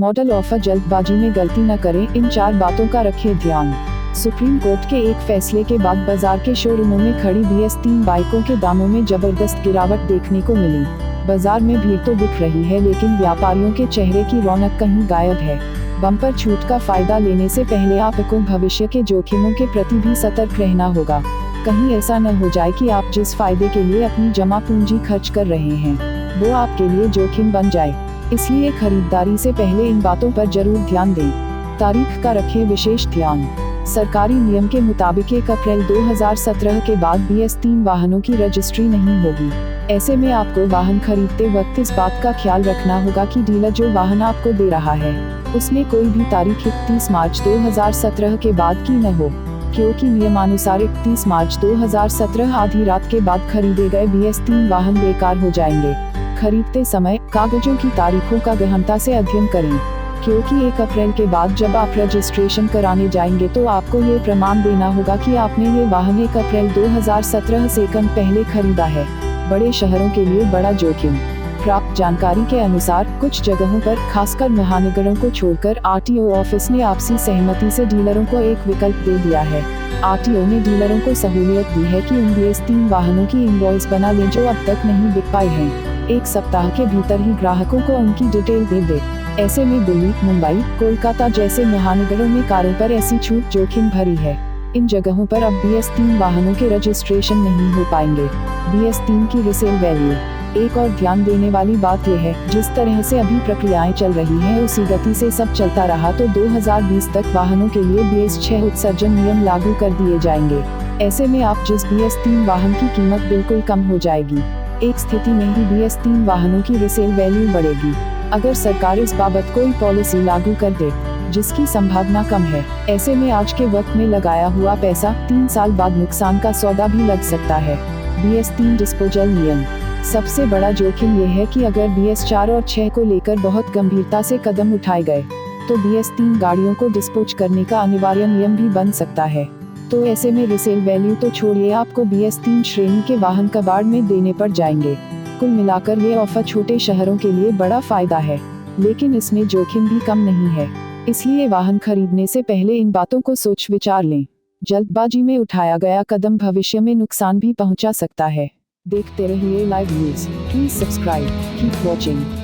Model offer जल्दबाजी में गलती न करें, इन 4 बातों का रखें ध्यान। सुप्रीम कोर्ट के एक फैसले के बाद बाजार के शोरूमों में खड़ी BS3 बाइकों के दामों में जबरदस्त गिरावट देखने को मिली। बाजार में भीड़ तो दिख रही है, लेकिन व्यापारियों के चेहरे की रौनक कहीं गायब है। बम्पर छूट का फायदा लेने से पहले आपको भविष्य के जोखिमों के प्रति भी सतर्क रहना होगा। कहीं ऐसा न हो जाए कि आप जिस फायदे के लिए अपनी जमा पूंजी खर्च कर रहे हैं, वो आपके लिए जोखिम बन जाए। इसलिए खरीदारी से पहले इन बातों पर जरूर ध्यान दें। तारीख का रखें विशेष ध्यान। सरकारी नियम के मुताबिक 1 अप्रैल 2017 के बाद BS3 वाहनों की रजिस्ट्री नहीं होगी। ऐसे में आपको वाहन खरीदते वक्त इस बात का ख्याल रखना होगा कि डीलर जो वाहन आपको दे रहा है, उसने कोई भी तारीख 31 मार्च 2017 के बाद की न हो, क्योंकि नियमानुसार 31 मार्च 2017 आधी रात के बाद खरीदे गए BS3 वाहन बेकार हो जाएंगे। खरीदते समय कागजों की तारीखों का गहनता से अध्ययन करें, क्योंकि 1 अप्रैल के बाद जब आप रजिस्ट्रेशन कराने जाएंगे तो आपको ये प्रमाण देना होगा कि आपने ये वाहन 1 अप्रैल 2017 से कम पहले खरीदा है। बड़े शहरों के लिए बड़ा जोखिम। प्राप्त जानकारी के अनुसार कुछ जगहों पर, खासकर महानगरों को छोड़कर, RTO ऑफिस ने आपसी सहमति से डीलरों को एक विकल्प दे दिया है। RTO ने डीलरों को सहूलियत दी है कि उन BS3 वाहनों की इनवॉइस बना लें जो अब तक नहीं बिक पाए हैं। 1 सप्ताह के भीतर ही ग्राहकों को उनकी डिटेल दे दे। ऐसे में दिल्ली, मुंबई, कोलकाता जैसे महानगरों में कारों पर ऐसी छूट जोखिम भरी है। इन जगहों पर अब BS3 वाहनों के रजिस्ट्रेशन नहीं हो पाएंगे। BS3 की रिसेल वैल्यू। एक और ध्यान देने वाली बात यह है, जिस तरह से अभी प्रक्रियाएं चल रही हैं उसी गति से सब चलता रहा तो 2020 तक वाहनों के लिए BS6 उत्सर्जन नियम लागू कर दिए जाएंगे। ऐसे में आप जिस BS3 वाहन की कीमत बिल्कुल कम हो जाएगी। एक स्थिति में ही BS3 वाहनों की रिसेल वैल्यू बढ़ेगी। अगर सरकार इस बाबत कोई पॉलिसी लागू कर दे, जिसकी संभावना कम है, ऐसे में आज के वक्त में लगाया हुआ पैसा 3 साल बाद नुकसान का सौदा भी लग सकता है। BS3 डिस्पोजल नियम। सबसे बड़ा जोखिम यह है कि अगर BS4 और 6 को लेकर बहुत गंभीरता से कदम उठाए गए, तो BS3 गाड़ियों को डिस्पोज करने का अनिवार्य नियम भी बन सकता है। तो ऐसे में रिसेल वैल्यू तो छोड़िए, आपको BS3 श्रेणी के वाहन कबाड़ में देने पड़ जाएंगे। कुल मिलाकर ये ऑफर छोटे शहरों के लिए बड़ा फायदा है, लेकिन इसमें जोखिम भी कम नहीं है। इसलिए वाहन खरीदने से पहले इन बातों को सोच विचार लें। जल्दबाजी में उठाया गया कदम भविष्य में नुकसान भी पहुंचा सकता है। देखते रहिए live news. Please subscribe, keep watching.